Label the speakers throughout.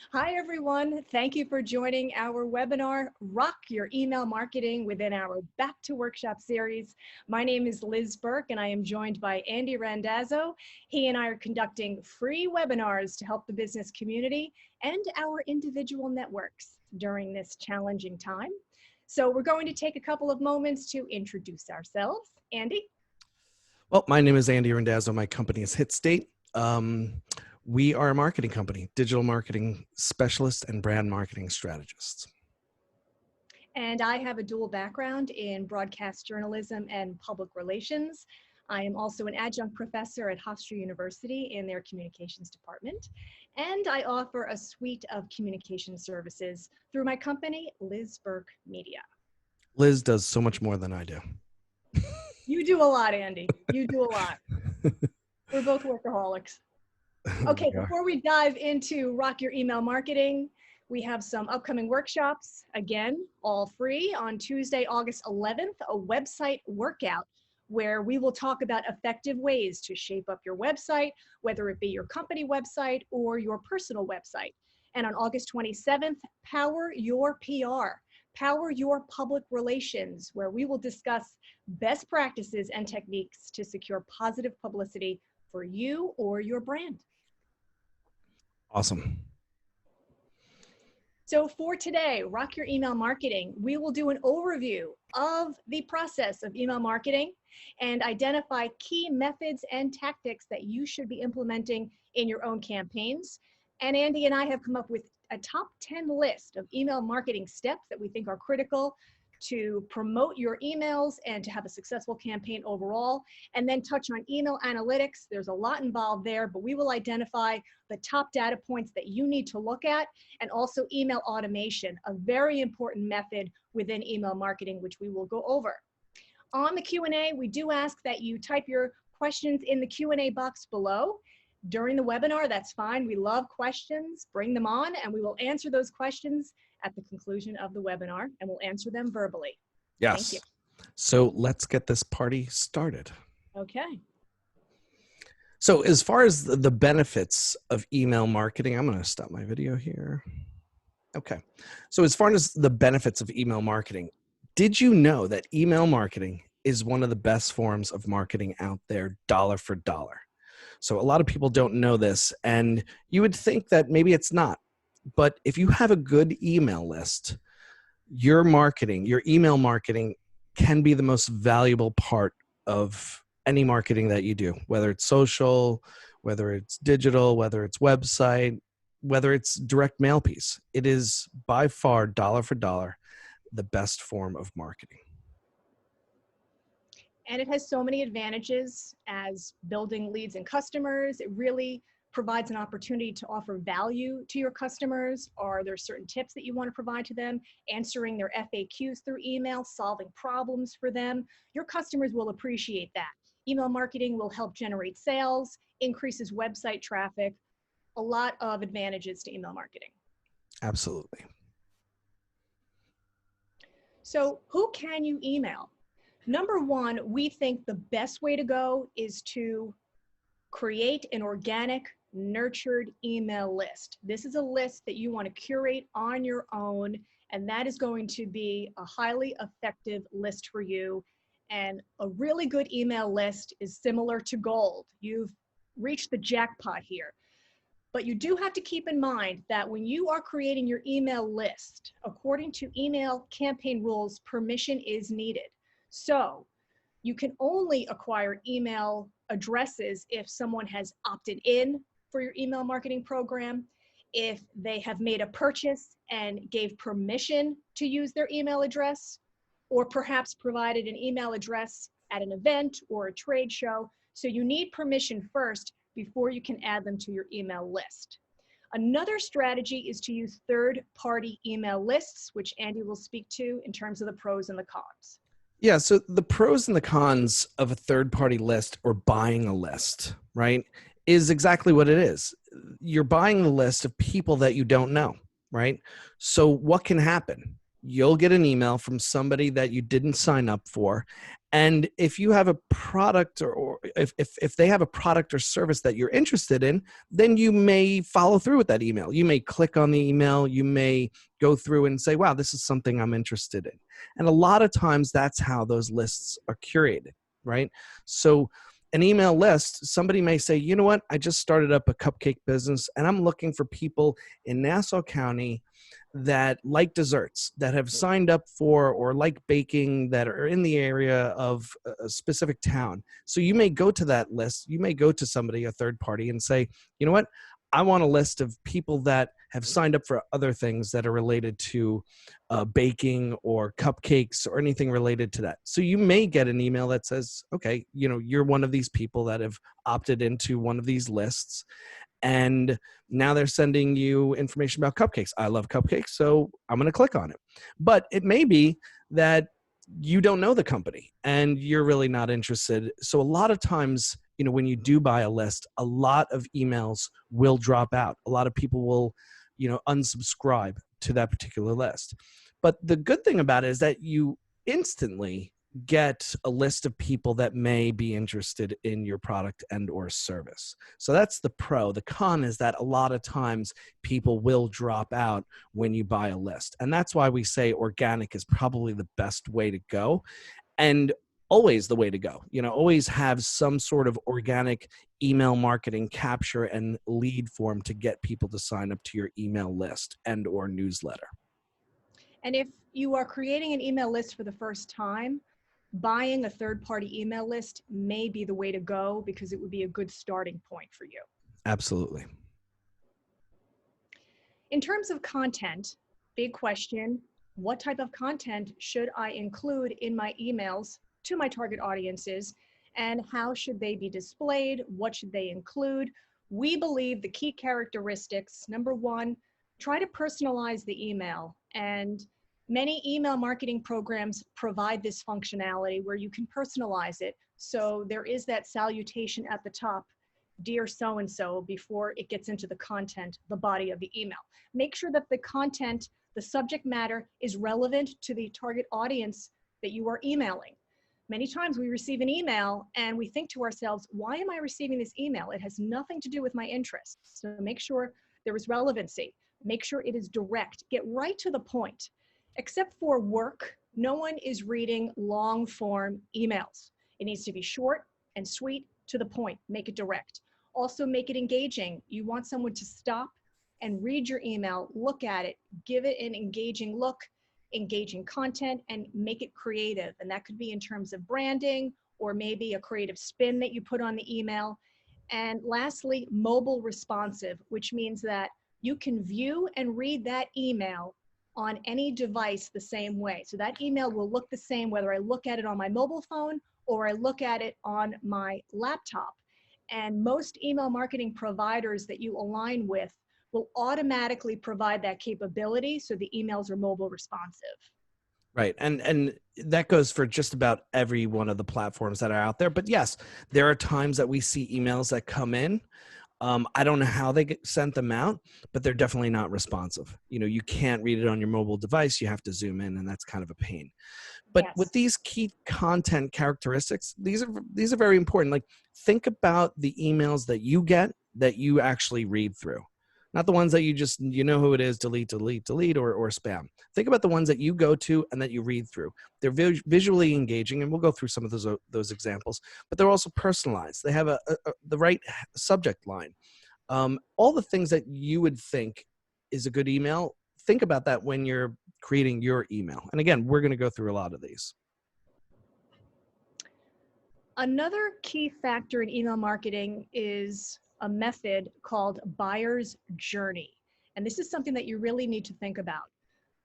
Speaker 1: Hi, everyone. Thank you for joining our webinar, Rock Your Email Marketing within our Back to Workshop series. My name is Liz Burke, and I am joined by Andy Randazzo. He and I are conducting free webinars to help the business community and our individual networks during this challenging time. So we're going to take a couple of moments to introduce ourselves. Andy?
Speaker 2: Well, my name is Andy Randazzo. My company is HitState. We are a marketing company, digital marketing specialist and brand marketing strategists.
Speaker 1: And I have a dual background in broadcast journalism and public relations. I am also an adjunct professor at Hofstra University in their communications department. And I offer a suite of communication services through my company, Liz Burke Media.
Speaker 2: Liz does so much more than I do.
Speaker 1: You do a lot, Andy. You do a lot. We're both workaholics. Okay, before we dive into Rock Your Email Marketing, we have some upcoming workshops, again, all free on Tuesday, August 11th, a website workout where we will talk about effective ways to shape up your website, whether it be your company website or your personal website. And on August 27th, Power Your PR, Power Your Public Relations, where we will discuss best practices and techniques to secure positive publicity for you or your brand.
Speaker 2: Awesome.
Speaker 1: So for today, Rock Your Email Marketing, we will do an overview of the process of email marketing and identify key methods and tactics that you should be implementing in your own campaigns. And Andy and I have come up with a top 10 list of email marketing steps that we think are critical to promote your emails and to have a successful campaign overall, and then touch on email analytics. There's a lot involved there, but we will identify the top data points that you need to look at, and also email automation, a very important method within email marketing, which we will go over. On the Q&A, we do ask that you type your questions in the Q&A box below. During the webinar, that's fine. We love questions. Bring them on, and we will answer those questions at the conclusion of the webinar, and we'll answer them verbally.
Speaker 2: Yes.
Speaker 1: Thank you.
Speaker 2: So let's get this party started.
Speaker 1: Okay.
Speaker 2: So as far as the benefits of email marketing, I'm going to stop my video here. Okay. So as far as the benefits of email marketing, did you know that email marketing is one of the best forms of marketing out there, dollar for dollar? So a lot of people don't know this, and you would think that maybe it's not. But if you have a good email list, your marketing, your email marketing can be the most valuable part of any marketing that you do, whether it's social, whether it's digital, whether it's website, whether it's direct mail piece. It is by far, dollar for dollar, the best form of marketing.
Speaker 1: And it has so many advantages as building leads and customers. It really provides an opportunity to offer value to your customers. Are there certain tips that you want to provide to them? Answering their FAQs through email, solving problems for them. Your customers will appreciate that. Email marketing will help generate sales, increases website traffic, a lot of advantages to email marketing.
Speaker 2: Absolutely.
Speaker 1: So who can you email? Number one, we think the best way to go is to create an organic, nurtured email list. This is a list that you want to curate on your own, and that is going to be a highly effective list for you. And a really good email list is similar to gold. You've reached the jackpot here. But you do have to keep in mind that when you are creating your email list, according to email campaign rules, permission is needed. So you can only acquire email addresses if someone has opted in for your email marketing program, if they have made a purchase and gave permission to use their email address, or perhaps provided an email address at an event or a trade show. So you need permission first before you can add them to your email list. Another strategy is to use third-party email lists, which Andy will speak to in terms of the pros and the cons.
Speaker 2: Yeah, so the pros and the cons of a third-party list or buying a list, right, is exactly what it is. You're buying the list of people that you don't know, right? So what can happen? you'll get an email from somebody that you didn't sign up for. And if you have a product or if they have a product or service that you're interested in, then you may follow through with that email. You may click on the email. You may go through and say, wow, this is something I'm interested in. And a lot of times that's how those lists are curated, right? So an email list, somebody may say, you know what, I just started up a cupcake business and I'm looking for people in Nassau County that like desserts, that have signed up for or like baking, that are in the area of a specific town. So you may go to that list, you may go to somebody, a third party, and say, you know what, I want a list of people that have signed up for other things that are related to baking or cupcakes or anything related to that. So you may get an email that says, okay, you know, you're one of these people that have opted into one of these lists. And now they're sending you information about cupcakes. I love cupcakes, so I'm going to click on it. But it may be that you don't know the company and you're really not interested. So a lot of times, you know, when you do buy a list, a lot of emails will drop out. A lot of people will, you know, unsubscribe to that particular list. But the good thing about it is that you instantly get a list of people that may be interested in your product and or service. So that's the pro. The con is that a lot of times people will drop out when you buy a list. And that's why we say organic is probably the best way to go, and always the way to go. You know, always have some sort of organic email marketing capture and lead form to get people to sign up to your email list and or newsletter.
Speaker 1: And if you are creating an email list for the first time, buying a third-party email list may be the way to go because it would be a good starting point for you.
Speaker 2: Absolutely.
Speaker 1: In terms of content, big question, what type of content should I include in my emails to my target audiences, and how should they be displayed? What should they include? We believe the key characteristics, number one, try to personalize the email. And many email marketing programs provide this functionality where you can personalize it. So there is that salutation at the top, dear so-and-so, before it gets into the content, the body of the email. Make sure that the content, the subject matter, is relevant to the target audience that you are emailing. Many times we receive an email and we think to ourselves, why am I receiving this email? It has nothing to do with my interests. So make sure there is relevancy. Make sure it is direct. Get right to the point. Except for work, no one is reading long form emails. It needs to be short and sweet, to the point. Make it direct. Also make it engaging. You want someone to stop and read your email, look at it, give it an engaging look, engaging content, and make it creative. And that could be in terms of branding or maybe a creative spin that you put on the email. And lastly, mobile responsive, which means that you can view and read that email on any device the same way. So that email will look the same whether I look at it on my mobile phone or I look at it on my laptop. And most email marketing providers that you align with will automatically provide that capability so the emails are mobile responsive.
Speaker 2: Right. And that goes for just about every one of the platforms that are out there. But yes, there are times that we see emails that come in. I don't know how they get sent them out, but they're definitely not responsive. You know, you can't read it on your mobile device. You have to zoom in, and that's kind of a pain. But with
Speaker 1: Yes.
Speaker 2: these key content characteristics, these are very important. Like, think about the emails that you get that you actually read through, not the ones that you just, you know who it is, delete, delete, delete, or spam. Think about the ones that you go to and that you read through. They're visually engaging, and we'll go through some of those examples, but they're also personalized. They have the right subject line. All the things that you would think is a good email, think about that when you're creating your email. And again, we're going to go through a lot of these.
Speaker 1: Another key factor in email marketing is a method called buyer's journey. And this is something that you really need to think about.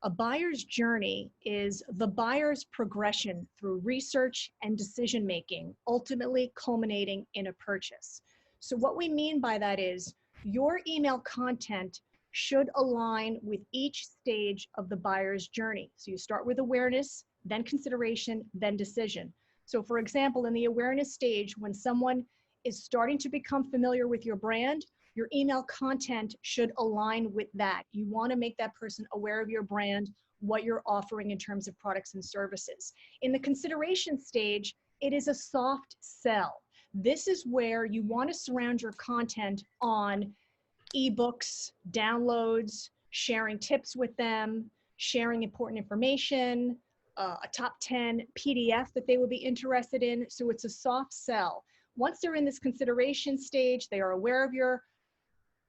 Speaker 1: A buyer's journey is the buyer's progression through research and decision making, ultimately culminating in a purchase. So what we mean by that is your email content should align with each stage of the buyer's journey. So you start with awareness, then consideration, then decision. So for example, in the awareness stage, when someone is starting to become familiar with your brand, your email content should align with that. You want to make that person aware of your brand, what you're offering in terms of products and services. In the consideration stage, it is a soft sell. This is where you want to surround your content on ebooks, downloads, sharing tips with them, sharing important information, a top 10 PDF that they would be interested in. So it's a soft sell. Once they're in this consideration stage, they are aware of your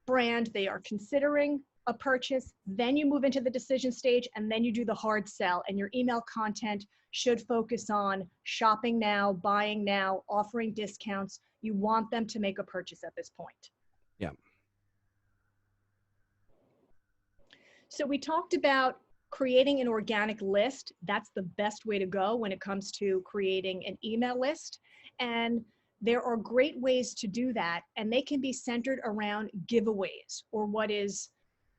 Speaker 1: brand, they are considering a purchase, then you move into the decision stage, and then you do the hard sell, and your email content should focus on shopping now, buying now, offering discounts. You want them to make a purchase at this point.
Speaker 2: Yeah.
Speaker 1: So we talked about creating an organic list. That's the best way to go when it comes to creating an email list. And there are great ways to do that, and they can be centered around giveaways, or what is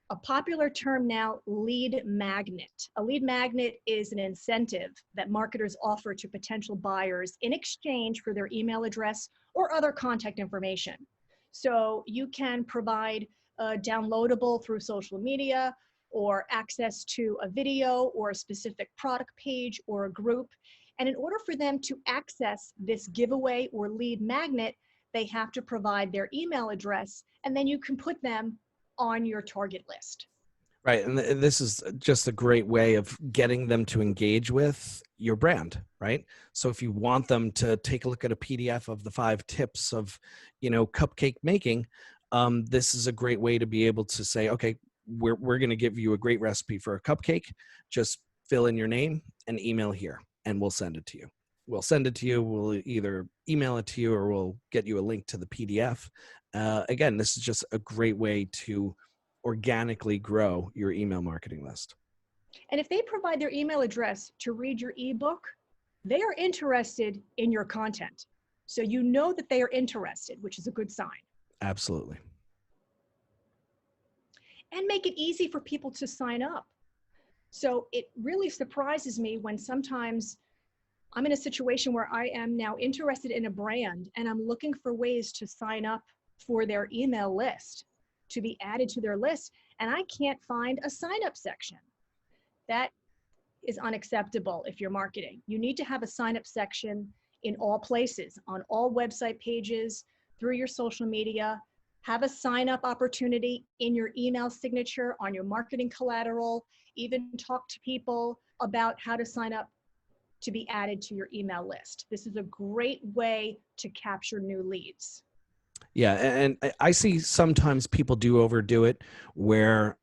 Speaker 1: a popular term now, lead magnet. A lead magnet is an incentive that marketers offer to potential buyers in exchange for their email address or other contact information. So you can provide a downloadable through social media, or access to a video or a specific product page or a group. And in order for them to access this giveaway or lead magnet, they have to provide their email address, and then you can put them on your target list.
Speaker 2: Right. And this is just a great way of getting them to engage with your brand, right? So if you want them to take a look at a PDF of the 5 tips of, cupcake making, this is a great way to be able to say, okay, we're going to give you a great recipe for a cupcake. Just fill in your name and email here, and we'll send it to you. We'll send it to you. We'll either email it to you, or we'll get you a link to the PDF. Again, this is just a great way to organically grow your email marketing list.
Speaker 1: And if they provide their email address to read your ebook, they are interested in your content. So you know that they are interested, which is a good sign.
Speaker 2: Absolutely.
Speaker 1: And make it easy for people to sign up. So it really surprises me when sometimes I'm in a situation where I am now interested in a brand, and I'm looking for ways to sign up for their email list, to be added to their list, and I can't find a sign up section. That is unacceptable if you're marketing. You need to have a sign up section in all places, on all website pages, through your social media. Have a sign up opportunity in your email signature, on your marketing collateral. Even talk to people about how to sign up to be added to your email list. This is a great way to capture new leads.
Speaker 2: Yeah, and I see sometimes people do overdo it where,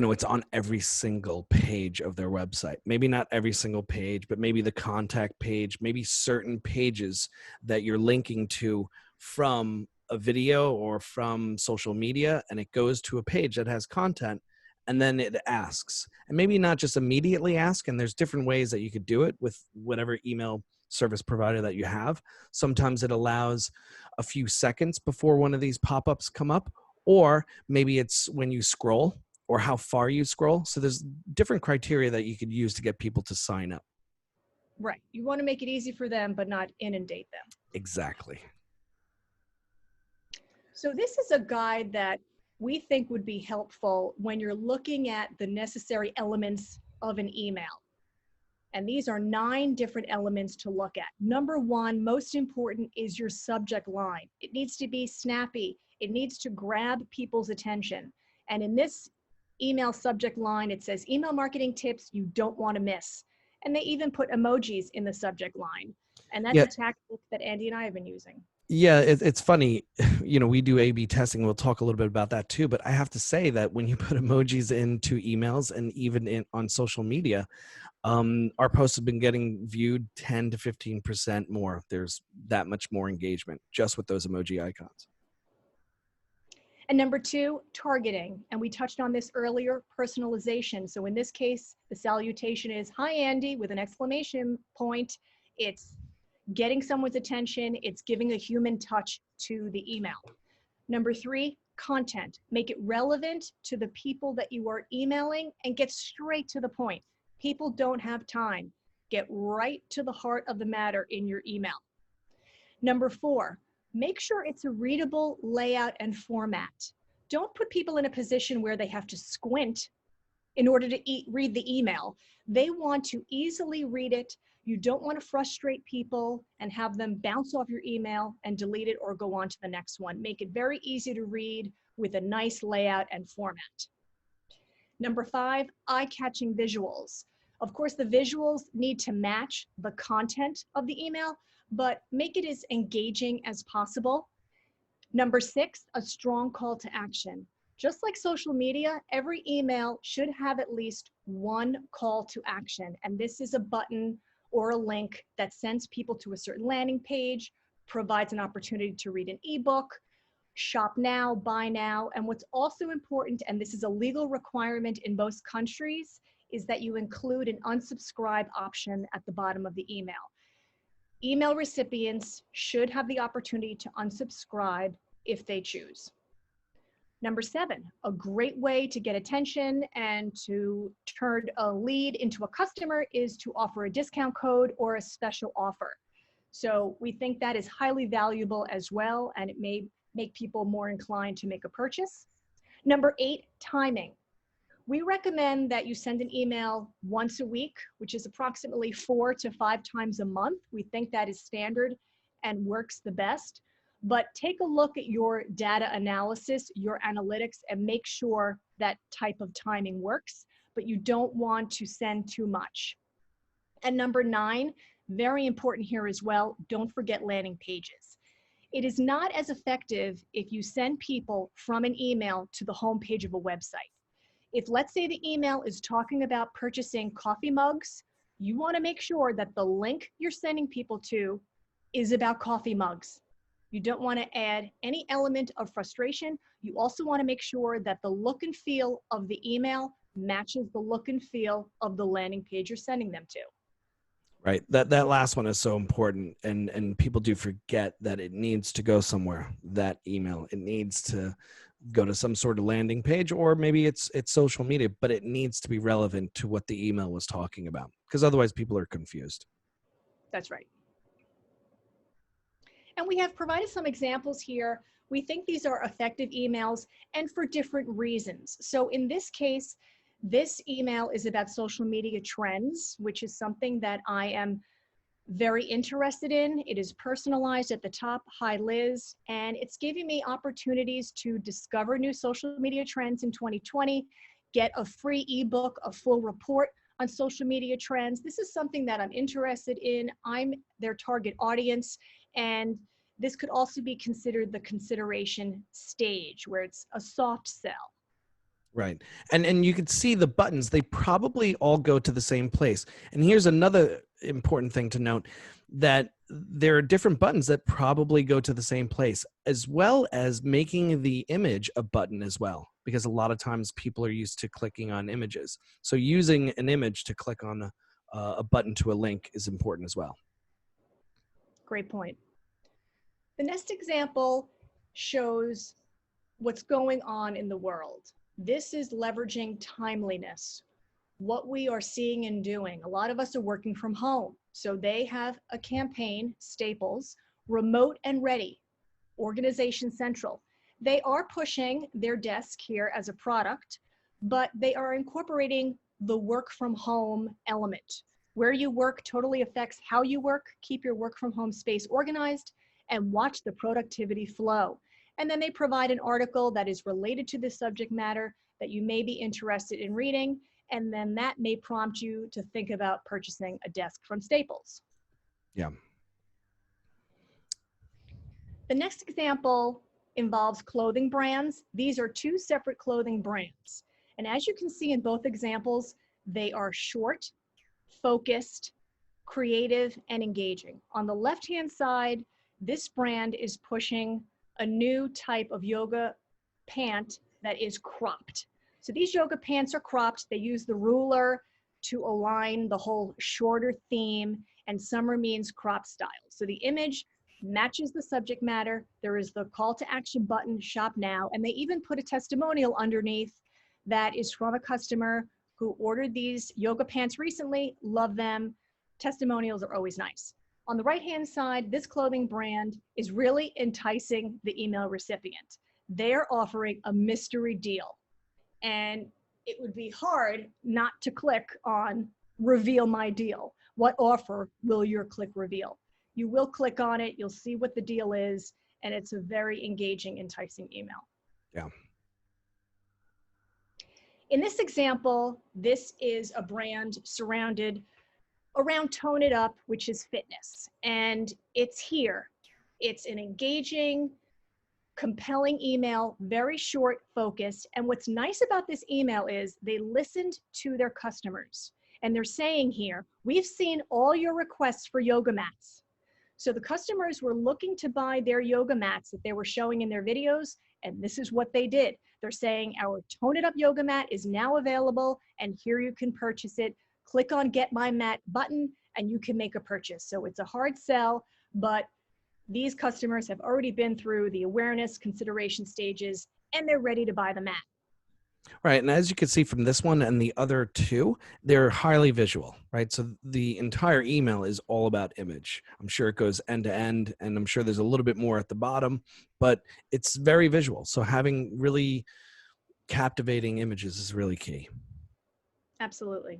Speaker 2: it's on every single page of their website. Maybe not every single page, but maybe the contact page, maybe certain pages that you're linking to from a video or from social media, and it goes to a page that has content, and then it asks. And maybe not just immediately ask, and there's different ways that you could do it with whatever email service provider that you have. Sometimes it allows a few seconds before one of these pop-ups come up, or maybe it's when you scroll or how far you scroll. So there's different criteria that you could use to get people to sign up.
Speaker 1: Right. You want to make it easy for them, but not inundate them.
Speaker 2: Exactly.
Speaker 1: So this is a guide that we think would be helpful when you're looking at the necessary elements of an email. And these are 9 different elements to look at. Number 1, most important, is your subject line. It needs to be snappy. It needs to grab people's attention. And in this email subject line, it says email marketing tips you don't want to miss. And they even put emojis in the subject line. And that's a tactic that Andy and I have been using.
Speaker 2: Yeah, it's funny. We do A/B testing. We'll talk a little bit about that too. But I have to say that when you put emojis into emails and even on social media, our posts have been getting viewed 10 to 15% more. There's that much more engagement just with those emoji icons.
Speaker 1: And number 2, targeting. And we touched on this earlier, personalization. So in this case, the salutation is, "Hi, Andy," with an exclamation point. It's getting someone's attention. It's giving a human touch to the email. Number 3, content. Make it relevant to the people that you are emailing and get straight to the point. People don't have time. Get right to the heart of the matter in your email. Number 4, make sure it's a readable layout and format. Don't put people in a position where they have to squint in order to read the email. They want to easily read it. You don't want to frustrate people and have them bounce off your email and delete it or go on to the next one. Make it very easy to read with a nice layout and format. Number 5, eye-catching visuals. Of course, the visuals need to match the content of the email, but make it as engaging as possible. Number 6, a strong call to action. Just like social media, every email should have at least one call to action. And this is a button or a link that sends people to a certain landing page, provides an opportunity to read an ebook, shop now, buy now. And what's also important, and this is a legal requirement in most countries, is that you include an unsubscribe option at the bottom of the email. Email recipients should have the opportunity to unsubscribe if they choose. Number 7, a great way to get attention and to turn a lead into a customer is to offer a discount code or a special offer. So we think that is highly valuable as well, and it may make people more inclined to make a purchase. Number 8, timing. We recommend that you send an email once a week, which is approximately 4 to 5 times a month. We think that is standard and works the best. But take a look at your data analysis, your analytics, and make sure that type of timing works, but you don't want to send too much. And number 9, very important here as well, don't forget landing pages. It is not as effective if you send people from an email to the home page of a website. If, let's say, the email is talking about purchasing coffee mugs, you want to make sure that the link you're sending people to is about coffee mugs. You don't want to add any element of frustration. You also want to make sure that the look and feel of the email matches the look and feel of the landing page you're sending them to.
Speaker 2: Right. That last one is so important. And people do forget that it needs to go somewhere, that email. It needs to go to some sort of landing page, or maybe it's social media, but it needs to be relevant to what the email was talking about, because otherwise people are confused.
Speaker 1: That's right. And we have provided some examples here. We think these are effective emails and for different reasons. So in this case, this email is about social media trends, which is something that I am very interested in. It is personalized at the top. Hi, Liz. And it's giving me opportunities to discover new social media trends in 2020, get a free ebook, a full report on social media trends. This is something that I'm interested in. I'm their target audience. And this could also be considered the consideration stage, where it's a soft sell.
Speaker 2: Right. And you can see the buttons, they probably all go to the same place. And here's another important thing to note, that there are different buttons that probably go to the same place, as well as making the image a button as well, because a lot of times people are used to clicking on images. So using an image to click on a button to a link is important as well.
Speaker 1: Great point. The next example shows what's going on in the world. This is leveraging timeliness, what we are seeing and doing. A lot of us are working from home. So they have a campaign, Staples, Remote and Ready, Organization Central. They are pushing their desk here as a product, but they are incorporating the work from home element. Where you work totally affects how you work. Keep your work from home space organized and watch the productivity flow. And then they provide an article that is related to this subject matter that you may be interested in reading. And then that may prompt you to think about purchasing a desk from Staples.
Speaker 2: Yeah.
Speaker 1: The next example involves clothing brands. These are 2 separate clothing brands. And as you can see in both examples, they are short, focused, creative, and engaging. On the left-hand side, this brand is pushing a new type of yoga pant that is cropped. So these yoga pants are cropped. They use the ruler to align the whole shorter theme, and summer means crop style. So the image matches the subject matter. There is the call to action button, shop now, and they even put a testimonial underneath that is from a customer who ordered these yoga pants recently, love them. Testimonials are always nice. On the right-hand side, this clothing brand is really enticing the email recipient. They're offering a mystery deal. And it would be hard not to click on reveal my deal. What offer will your click reveal? You will click on it, you'll see what the deal is, and it's a very engaging, enticing email.
Speaker 2: Yeah.
Speaker 1: In this example, this is a brand surrounded around Tone It Up, which is fitness. And it's here. It's an engaging, compelling email, very short, focused. And what's nice about this email is they listened to their customers. And they're saying here, we've seen all your requests for yoga mats. So the customers were looking to buy their yoga mats that they were showing in their videos, and this is what they did. They're saying our Tone It Up yoga mat is now available, and here you can purchase it. Click on Get My Mat button, and you can make a purchase. So it's a hard sell, but these customers have already been through the awareness, consideration stages, and they're ready to buy the mat.
Speaker 2: Right. And as you can see from this one and the other two, they're highly visual, right? So the entire email is all about image. I'm sure it goes end to end, and I'm sure there's a little bit more at the bottom, but it's very visual. So having really captivating images is really key.
Speaker 1: Absolutely.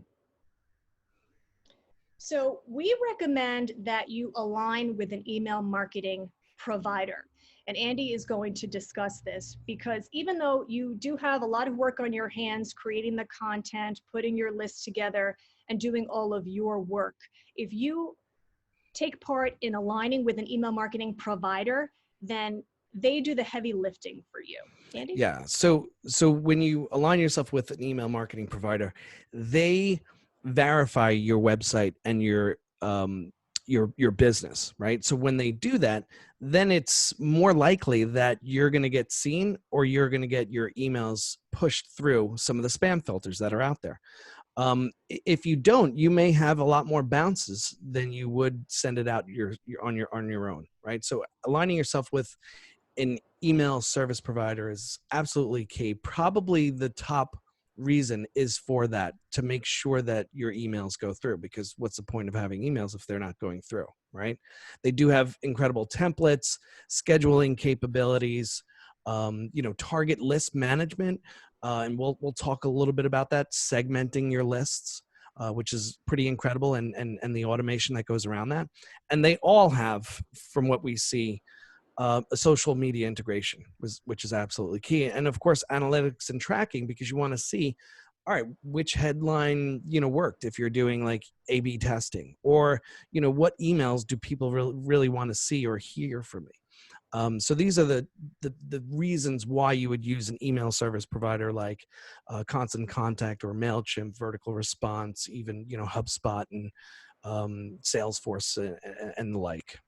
Speaker 1: So we recommend that you align with an email marketing provider. And Andy is going to discuss this because even though you do have a lot of work on your hands, creating the content, putting your list together, and doing all of your work, if you take part in aligning with an email marketing provider, then they do the heavy lifting for you. Andy?
Speaker 2: Yeah. So when you align yourself with an email marketing provider, they verify your website and your business, right? So when they do that, then it's more likely that you're going to get seen, or you're going to get your emails pushed through some of the spam filters that are out there. If you don't, you may have a lot more bounces than you would send it out on your own, right? So aligning yourself with an email service provider is absolutely key. Probably the top reason is for that, to make sure that your emails go through, because what's the point of having emails if they're not going through, right? They do have incredible templates, scheduling capabilities, target list management. And we'll talk a little bit about that, segmenting your lists, which is pretty incredible, and the automation that goes around that. And they all have, from what we see, a social media integration, which is absolutely key. And of course, analytics and tracking, because you want to see, all right, which headline, worked if you're doing like A/B testing, or, what emails do people really want to see or hear from me? So these are the reasons why you would use an email service provider like Constant Contact or MailChimp, Vertical Response, even, HubSpot and Salesforce and the like.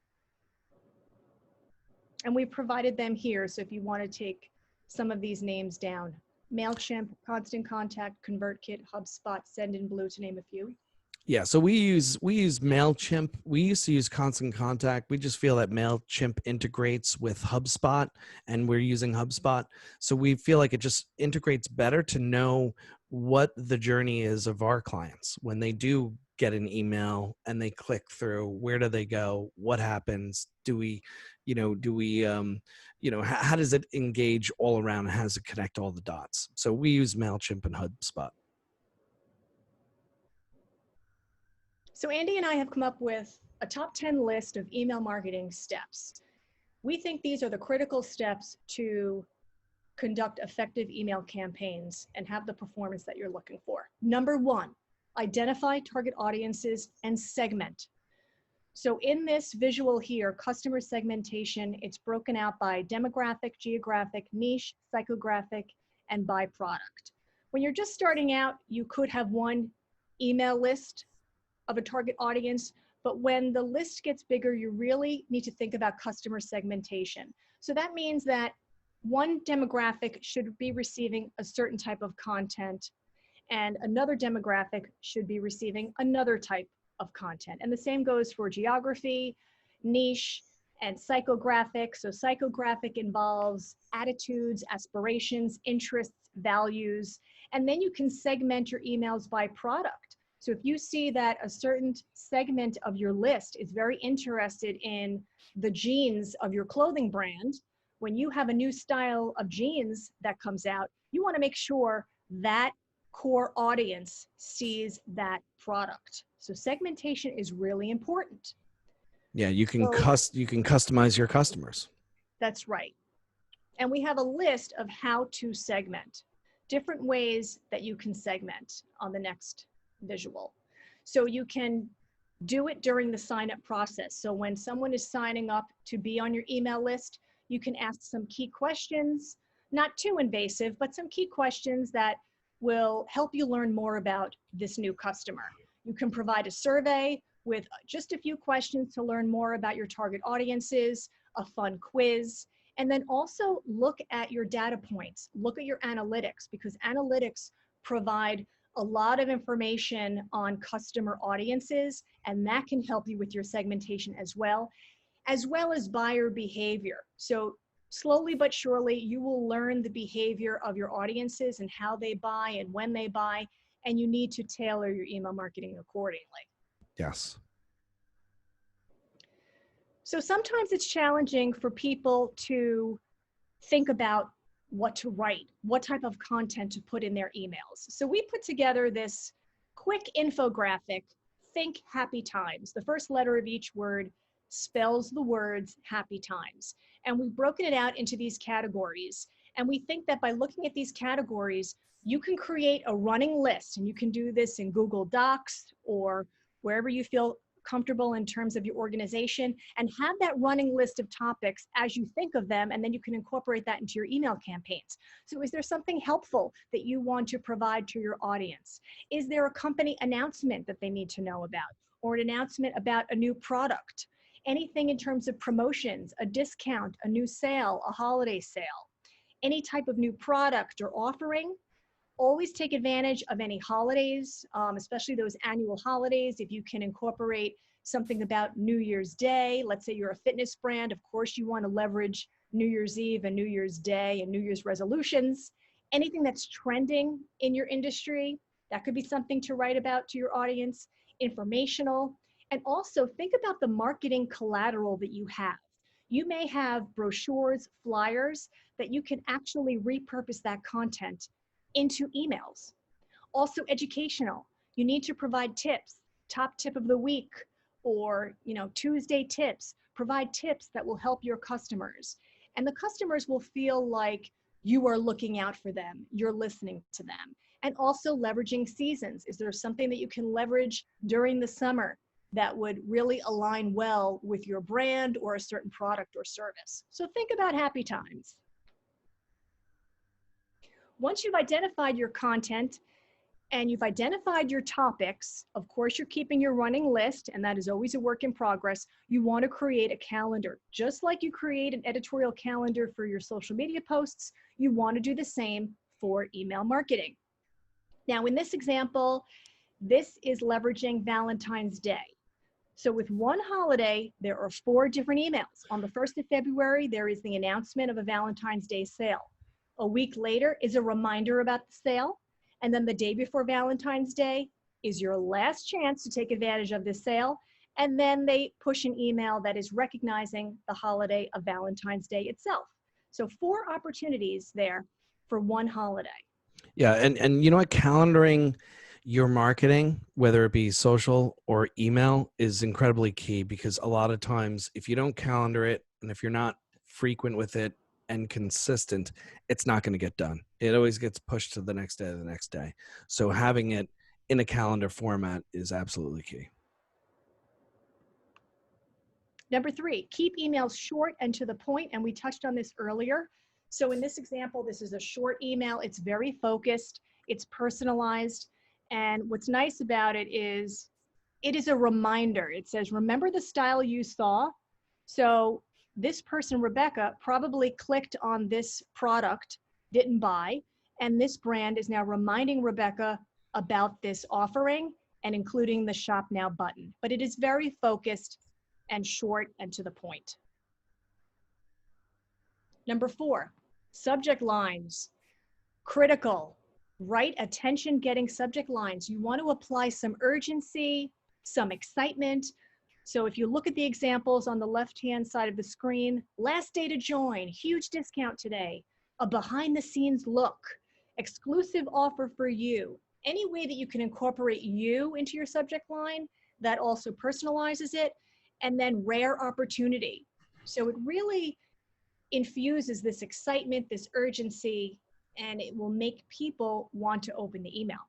Speaker 1: And we provided them here. So if you want to take some of these names down, MailChimp, Constant Contact, ConvertKit, HubSpot, Sendinblue, to name a few.
Speaker 2: Yeah, so we use MailChimp. We used to use Constant Contact. We just feel that MailChimp integrates with HubSpot, and we're using HubSpot. So we feel like it just integrates better to know what the journey is of our clients. When they do get an email and they click through, where do they go? What happens? How does it engage all around? How does it connect all the dots? So we use MailChimp and HubSpot.
Speaker 1: So Andy and I have come up with a top 10 list of email marketing steps. We think these are the critical steps to conduct effective email campaigns and have the performance that you're looking for. Number one, identify target audiences and segment. So in this visual here, customer segmentation, it's broken out by demographic, geographic, niche, psychographic, and by product. When you're just starting out, you could have one email list of a target audience, but when the list gets bigger, you really need to think about customer segmentation. So that means that one demographic should be receiving a certain type of content, and another demographic should be receiving another type of content. And the same goes for geography, niche, and psychographic. So psychographic involves attitudes, aspirations, interests, values, and then you can segment your emails by product. So if you see that a certain segment of your list is very interested in the jeans of your clothing brand, when you have a new style of jeans that comes out, you want to make sure that core audience sees that product. So segmentation is really important.
Speaker 2: Yeah, you can
Speaker 1: So
Speaker 2: customize your customers.
Speaker 1: that's right. And we have a list of how to segment, different ways that you can segment on the next visual. So you can do it during the sign up process. So when someone is signing up to be on your email list, you can ask some key questions, not too invasive, but some key questions that will help you learn more about this new customer. You can provide a survey with just a few questions to learn more about your target audiences, a fun quiz, and then also look at your data points, look at your analytics, because analytics provide a lot of information on customer audiences, and that can help you with your segmentation as well as buyer behavior. So slowly but surely, you will learn the behavior of your audiences and how they buy and when they buy, and you need to tailor your email marketing accordingly.
Speaker 2: Yes.
Speaker 1: So sometimes it's challenging for people to think about what to write, what type of content to put in their emails. So we put together this quick infographic, think happy times. The first letter of each word spells the words happy times. And we've broken it out into these categories. And we think that by looking at these categories, you can create a running list, and you can do this in Google Docs or wherever you feel comfortable in terms of your organization, and have that running list of topics as you think of them, and then you can incorporate that into your email campaigns. So is there something helpful that you want to provide to your audience? Is there a company announcement that they need to know about, or an announcement about a new product? Anything in terms of promotions, a discount, a new sale, a holiday sale, any type of new product or offering? Always take advantage of any holidays, especially those annual holidays. If you can incorporate something about New Year's Day, let's say you're a fitness brand, of course you want to leverage New Year's Eve and New Year's Day and New Year's resolutions. Anything that's trending in your industry, that could be something to write about to your audience, informational. And also think about the marketing collateral that you have. You may have brochures, flyers that you can actually repurpose that content into emails. Also educational. You need to provide tips, top tip of the week, or Tuesday tips. Provide tips that will help your customers. And the customers will feel like you are looking out for them, you're listening to them. And also leveraging seasons. Is there something that you can leverage during the summer that would really align well with your brand or a certain product or service? So think about happy times. Once you've identified your content and you've identified your topics, of course, you're keeping your running list, and that is always a work in progress. You want to create a calendar. Just like you create an editorial calendar for your social media posts, you want to do the same for email marketing. Now, in this example, this is leveraging Valentine's Day. So with one holiday, there are 4 different emails. On the 1st of February, there is the announcement of a Valentine's Day sale. A week later is a reminder about the sale. And then the day before Valentine's Day is your last chance to take advantage of this sale. And then they push an email that is recognizing the holiday of Valentine's Day itself. So 4 opportunities there for one holiday.
Speaker 2: Yeah, and you know what, calendaring your marketing, whether it be social or email, is incredibly key, because a lot of times if you don't calendar it and if you're not frequent with it and consistent, it's not going to get done. It always gets pushed to the next day or the next day. So having it in a calendar format is absolutely key.
Speaker 1: Number 3, keep emails short and to the point, and we touched on this earlier. So in this example, this is a short email. It's very focused, it's personalized, and what's nice about it is a reminder. It says, remember the style you saw? So this person, Rebecca, probably clicked on this product, didn't buy, and this brand is now reminding Rebecca about this offering and including the Shop Now button. But it is very focused and short and to the point. Number 4, subject lines. Critical. Write attention-getting subject lines. You want to apply some urgency, some excitement. So if you look at the examples on the left-hand side of the screen, last day to join, huge discount today, a behind-the-scenes look. exclusive offer for you. Any way that you can incorporate you into your subject line that also personalizes it, and then rare opportunity. So it really infuses this excitement, this urgency, and it will make people want to open the email.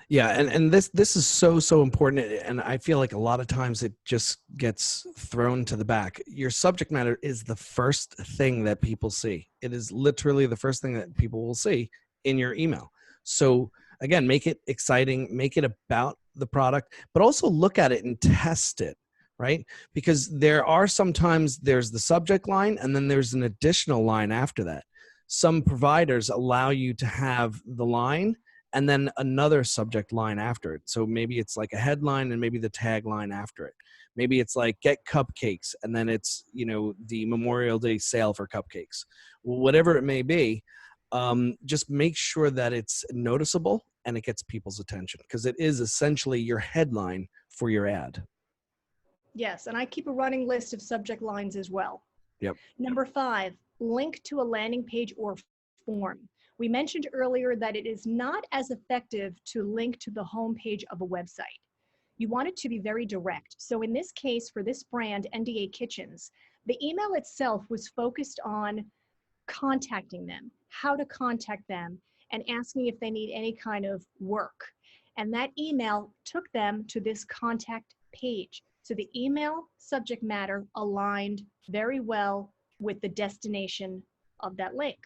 Speaker 2: Yeah, and this is so important, and I feel like a lot of times it just gets thrown to the back. Your subject matter is the first thing that people see. It is literally the first thing that people will see in your email. So again, make it exciting, make it about the product, but also look at it and test it, right? Because there are sometimes there's the subject line and then there's an additional line after that. Some providers allow you to have the line and then another subject line after it. So maybe it's like a headline and maybe the tagline after it. Maybe it's like get cupcakes and then it's, you know, the Memorial Day sale for cupcakes. Well, whatever it may be, just make sure that it's noticeable and it gets people's attention because it is essentially your headline for your ad.
Speaker 1: Yes, and I keep a running list of subject lines as well.
Speaker 2: Yep.
Speaker 1: Number 5, link to a landing page or form. We mentioned earlier that it is not as effective to link to the homepage of a website. You want it to be very direct. So in this case, for this brand, NDA Kitchens, the email itself was focused on contacting them, how to contact them, and asking if they need any kind of work. And that email took them to this contact page. So the email subject matter aligned very well with the destination of that link.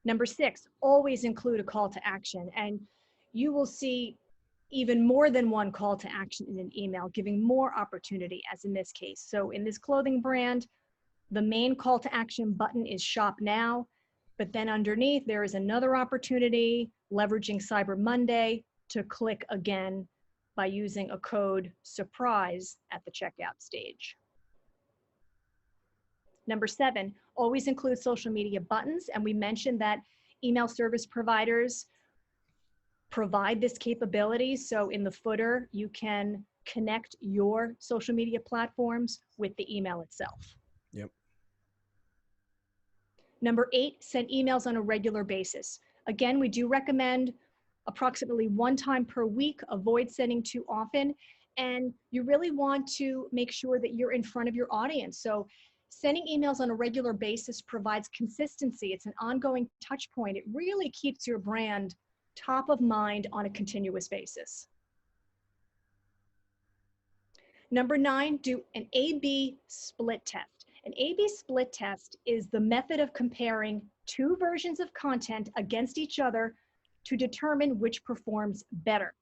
Speaker 1: Number 6, always include a call to action. And you will see even more than one call to action in an email, giving more opportunity, as in this case. So in this clothing brand, the main call to action button is shop now, but then underneath there is another opportunity leveraging Cyber Monday to click again by using a code SURPRISE at the checkout stage. Number 7, always include social media buttons. And we mentioned that email service providers provide this capability. So in the footer, you can connect your social media platforms with the email itself.
Speaker 2: Yep.
Speaker 1: Number 8, send emails on a regular basis. Again, we do recommend approximately 1 time per week. Avoid sending too often. And you really want to make sure that you're in front of your audience. So sending emails on a regular basis provides consistency. It's an ongoing touch point. It really keeps your brand top of mind on a continuous basis. Number 9, do an A/B split test. An A/B split test is the method of comparing 2 versions of content against each other to determine which performs better.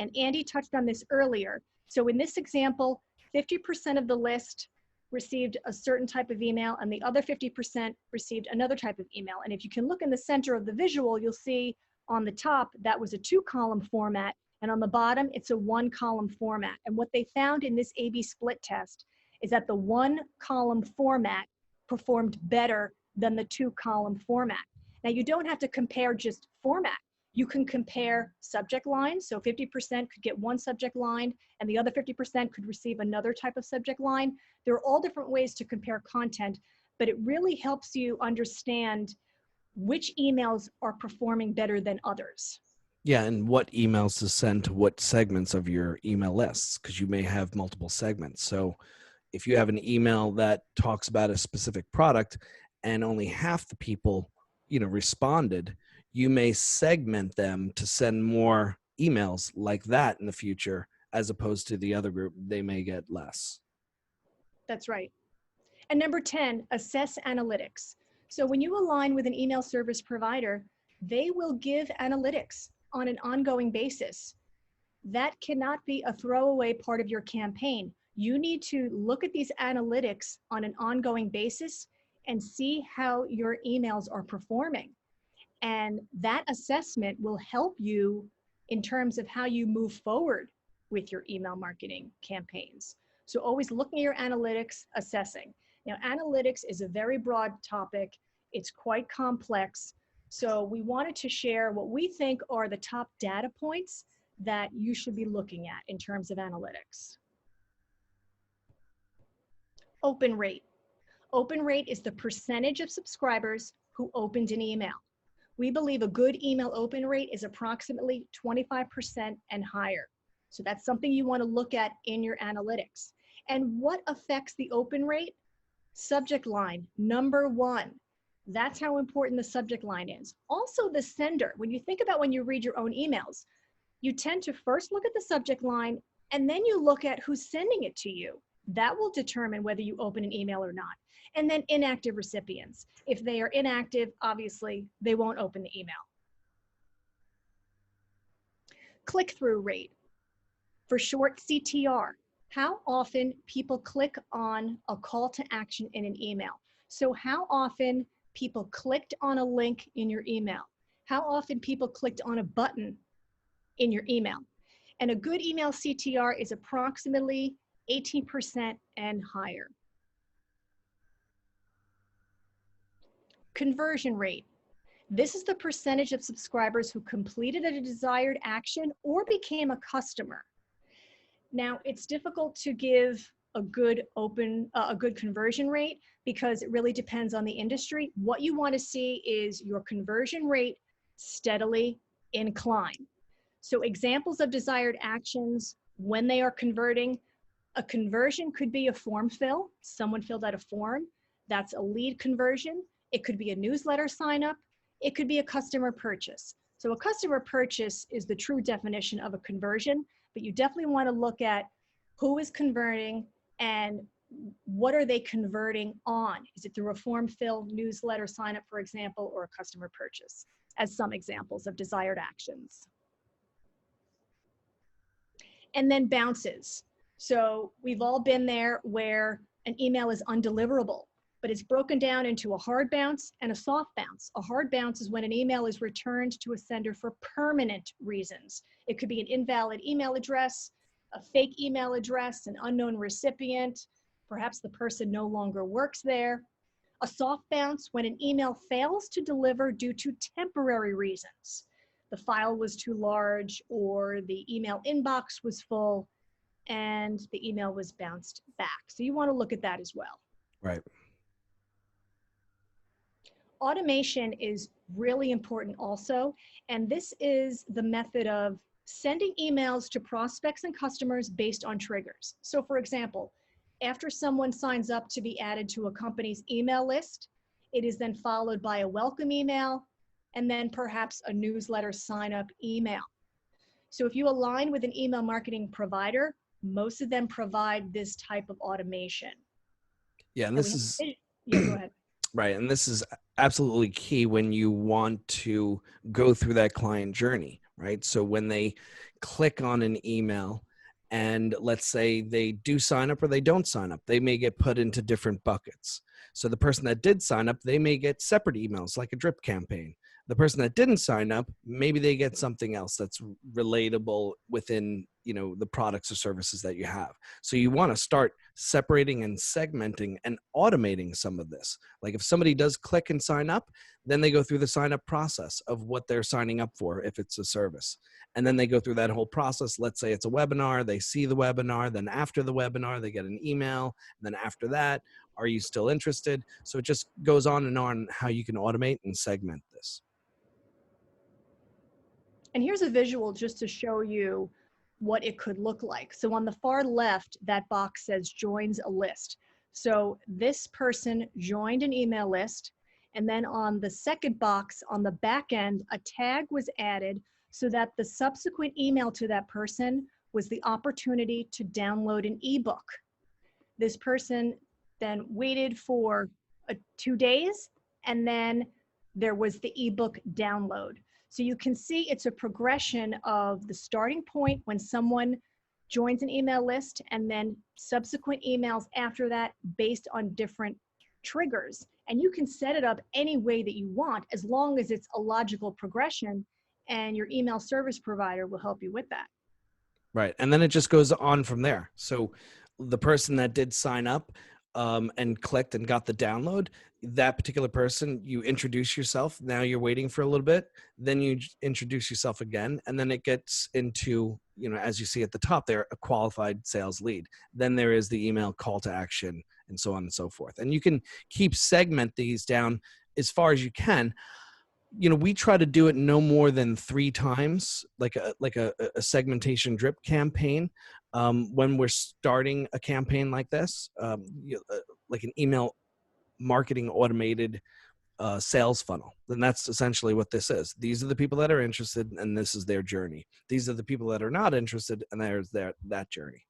Speaker 1: And Andy touched on this earlier. So in this example, 50% of the list received a certain type of email and the other 50% received another type of email. And if you can look in the center of the visual, you'll see on the top, that was a 2-column format. And on the bottom, it's a 1-column format. And what they found in this A/B split test is that the 1-column format performed better than the 2-column format. Now, you don't have to compare just format. You can compare subject lines. So 50% could get one subject line and the other 50% could receive another type of subject line. There are all different ways to compare content, but it really helps you understand which emails are performing better than others.
Speaker 2: Yeah, and what emails to send to what segments of your email lists, because you may have multiple segments. So if you have an email that talks about a specific product and only half the people, you know, responded, you may segment them to send more emails like that in the future, as opposed to the other group, they may get less.
Speaker 1: That's right. And number 10, assess analytics. So when you align with an email service provider, they will give analytics on an ongoing basis. That cannot be a throwaway part of your campaign. You need to look at these analytics on an ongoing basis and see how your emails are performing. And that assessment will help you in terms of how you move forward with your email marketing campaigns. So always looking at your analytics, assessing. Now, analytics is a very broad topic. It's quite complex. So we wanted to share what we think are the top data points that you should be looking at in terms of analytics. Open rate. Open rate is the percentage of subscribers who opened an email. We believe a good email open rate is approximately 25% and higher. So that's something you want to look at in your analytics. And what affects the open rate? Subject line, number one. That's how important the subject line is. Also the sender. When you think about when you read your own emails, you tend to first look at the subject line and then you look at who's sending it to you. That will determine whether you open an email or not. And then inactive recipients. If they are inactive, obviously they won't open the email. Click-through rate, for short CTR. How often people click on a call to action in an email. So how often people clicked on a link in your email. How often people clicked on a button in your email. And a good email CTR is approximately 18% and higher. Conversion rate. This is the percentage of subscribers who completed a desired action or became a customer. Now, it's difficult to give a good conversion rate because it really depends on the industry. What you want to see is your conversion rate steadily incline. So examples of desired actions when they are converting, a conversion could be a form fill. Someone filled out a form. That's a lead conversion. It could be a newsletter sign up. It could be a customer purchase. So a customer purchase is the true definition of a conversion, but you definitely want to look at who is converting and what are they converting on? Is it through a form fill, newsletter sign up, for example, or a customer purchase, as some examples of desired actions. And then bounces. So we've all been there where an email is undeliverable, but it's broken down into a hard bounce and a soft bounce. A hard bounce is when an email is returned to a sender for permanent reasons. It could be an invalid email address, a fake email address, an unknown recipient, perhaps the person no longer works there. A soft bounce when an email fails to deliver due to temporary reasons. The file was too large or the email inbox was full and the email was bounced back. So you want to look at that as well.
Speaker 2: Right.
Speaker 1: Automation is really important also, and this is the method of sending emails to prospects and customers based on triggers. So for example, after someone signs up to be added to a company's email list, it is then followed by a welcome email and then perhaps a newsletter sign up email. So if you align with an email marketing provider, most of them provide this type of automation.
Speaker 2: Yeah, and this is
Speaker 1: yeah, go ahead.
Speaker 2: right, and this is absolutely key when you want to go through that client journey, right? So when they click on an email and let's say they do sign up or they don't sign up, they may get put into different buckets. So the person that did sign up, they may get separate emails like a drip campaign. The person that didn't sign up, maybe they get something else that's relatable within, you know, the products or services that you have. So you want to start separating and segmenting and automating some of this. Like if somebody does click and sign up, then they go through the sign up process of what they're signing up for if it's a service. And then they go through that whole process. Let's say it's a webinar, they see the webinar, then after the webinar, they get an email. And then after that, are you still interested? So it just goes on how you can automate and segment this.
Speaker 1: And here's a visual just to show you what it could look like. So on the far left, that box says joins a list. So this person joined an email list. And then on the second box on the back end, a tag was added so that the subsequent email to that person was the opportunity to download an ebook. This person then waited for 2 days, and then there was the ebook download. So you can see it's a progression of the starting point when someone joins an email list and then subsequent emails after that based on different triggers. And you can set it up any way that you want as long as it's a logical progression, and your email service provider will help you with that.
Speaker 2: Right. And then it just goes on from there. So the person that did sign up and clicked and got the download, that particular person, you introduce yourself. Now you're waiting for a little bit. Then you introduce yourself again. And then it gets into, you know, as you see at the top there, a qualified sales lead. Then there is the email call to action and so on and so forth. And you can keep segment these down as far as you can. We try to do it no more than 3 times, like a segmentation drip campaign. When we're starting a campaign like this, like an email marketing automated sales funnel, then that's essentially what this is. These are the people that are interested, and this is their journey. These are the people that are not interested, and there's that journey.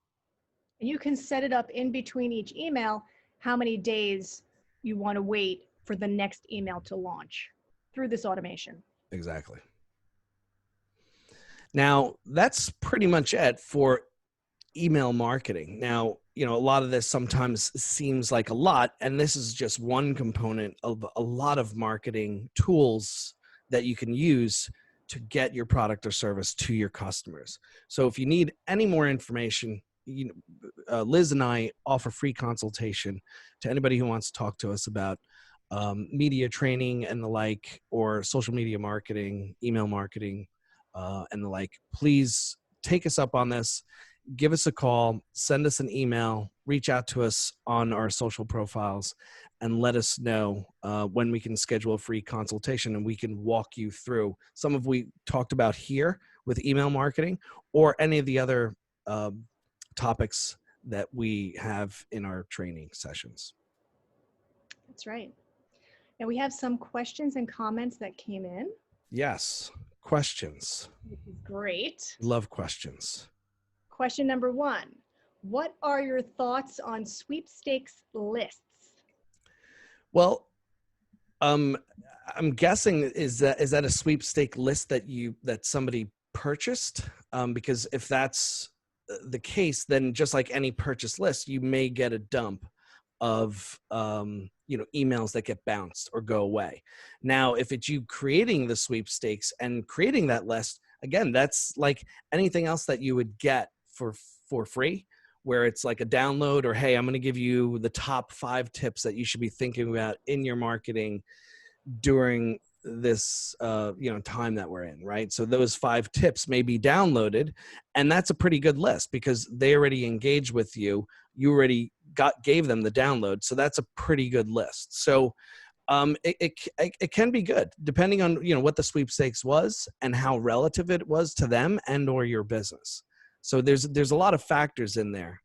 Speaker 1: And you can set it up in between each email, how many days you want to wait for the next email to launch through this automation.
Speaker 2: Exactly. Now, that's pretty much it for email marketing. Now, a lot of this sometimes seems like a lot, and this is just one component of a lot of marketing tools that you can use to get your product or service to your customers. So if you need any more information, Liz and I offer free consultation to anybody who wants to talk to us about media training and the like, or social media marketing, email marketing, and the like. Please take us up on this. Give us a call, send us an email, reach out to us on our social profiles, and let us know when we can schedule a free consultation, and we can walk you through some of we talked about here with email marketing, or any of the other topics that we have in our training sessions.
Speaker 1: That's right. Now we have some questions and comments that came in.
Speaker 2: Yes, questions.
Speaker 1: Which is great.
Speaker 2: Love questions.
Speaker 1: Question number 1. What are your thoughts on sweepstakes lists?
Speaker 2: Well, I'm guessing is that a sweepstake list that somebody purchased? Because if that's the case, then just like any purchase list, you may get a dump of emails that get bounced or go away. Now, if it's you creating the sweepstakes and creating that list, again, that's like anything else that you would get for free, where it's like a download, or hey, I'm going to give you the top 5 tips that you should be thinking about in your marketing during this time that we're in, right? So those 5 tips may be downloaded, and that's a pretty good list because they already engaged with you. You already gave them the download, so that's a pretty good list. So it can be good depending on what the sweepstakes was and how relative it was to them and or your business. So there's a lot of factors in there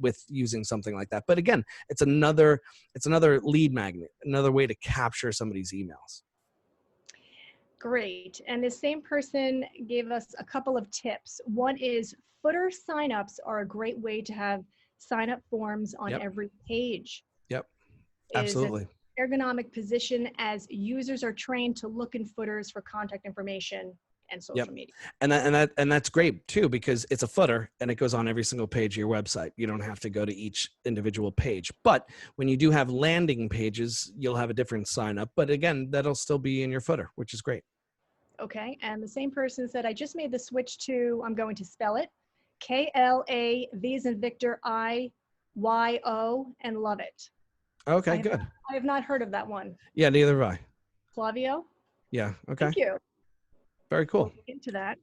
Speaker 2: with using something like that. But again, it's another lead magnet, another way to capture somebody's emails.
Speaker 1: Great. And the same person gave us a couple of tips. One is footer signups are a great way to have sign-up forms on every page.
Speaker 2: Yep, absolutely.
Speaker 1: Is an ergonomic position as users are trained to look in footers for contact information and social media.
Speaker 2: And that's great too, because it's a footer and it goes on every single page of your website. You don't have to go to each individual page. But when you do have landing pages, you'll have a different sign up. But again, that'll still be in your footer, which is great.
Speaker 1: Okay. And the same person said, I just made the switch to, I'm going to spell it, KLA, as in Victor, IYO, and love it.
Speaker 2: Okay, good.
Speaker 1: I have not heard of that one.
Speaker 2: Yeah, neither have I.
Speaker 1: Flavio?
Speaker 2: Yeah, okay.
Speaker 1: Thank you.
Speaker 2: Very cool.
Speaker 1: We'll get into that.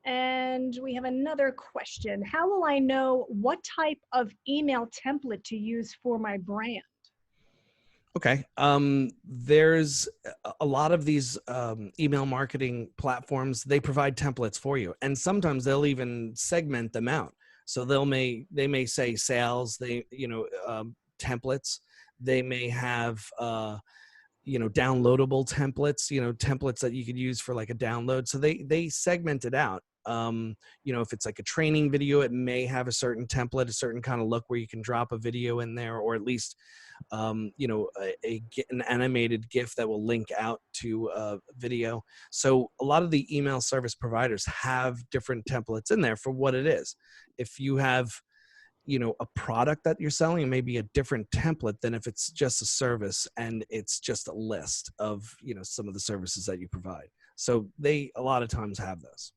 Speaker 1: And we have another question. How will I know what type of email template to use for my brand?
Speaker 2: Okay. There's a lot of these email marketing platforms. They provide templates for you, and sometimes they'll even segment them out. So they may say sales, templates. They may have downloadable templates, templates that you could use for like a download. So they segment it out. If it's like a training video, it may have a certain template, a certain kind of look where you can drop a video in there, or at least an animated GIF that will link out to a video. So a lot of the email service providers have different templates in there for what it is. If you have a product that you're selling, it may be a different template than if it's just a service and it's just a list of some of the services that you provide. So they a lot of times have those.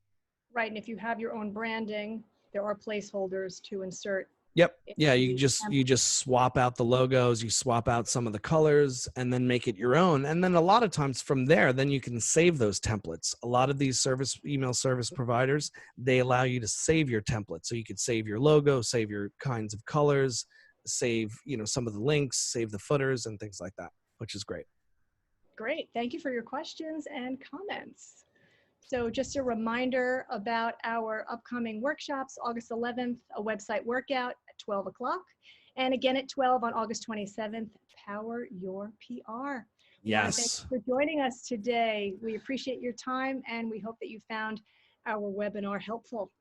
Speaker 1: Right. And if you have your own branding, there are placeholders to insert.
Speaker 2: Yep. Yeah. You just swap out the logos, you swap out some of the colors, and then make it your own. And then a lot of times from there, then you can save those templates. A lot of these email service providers, they allow you to save your template. So you could save your logo, save your kinds of colors, save, some of the links, save the footers and things like that, which is great.
Speaker 1: Great. Thank you for your questions and comments. So just a reminder about our upcoming workshops, August 11th, a website workout at 12 o'clock, and again at 12 on August 27th, Power Your PR. We want to thank
Speaker 2: Yes.
Speaker 1: you for joining us today. We appreciate your time, and we hope that you found our webinar helpful.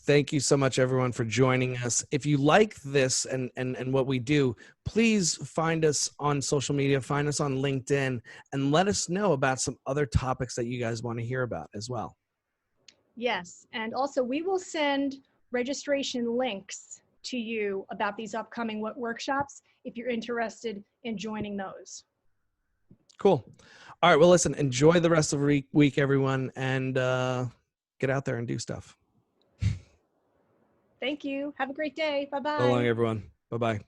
Speaker 2: Thank you so much, everyone, for joining us. If you like this and what we do, please find us on social media, find us on LinkedIn, and let us know about some other topics that you guys want to hear about as well.
Speaker 1: Yes, and also we will send registration links to you about these upcoming workshops if you're interested in joining those.
Speaker 2: Cool. All right. Well, listen, enjoy the rest of the week, everyone, and get out there and do stuff.
Speaker 1: Thank you. Have a great day.
Speaker 2: So long,
Speaker 1: Bye-bye.
Speaker 2: everyone. Bye-bye.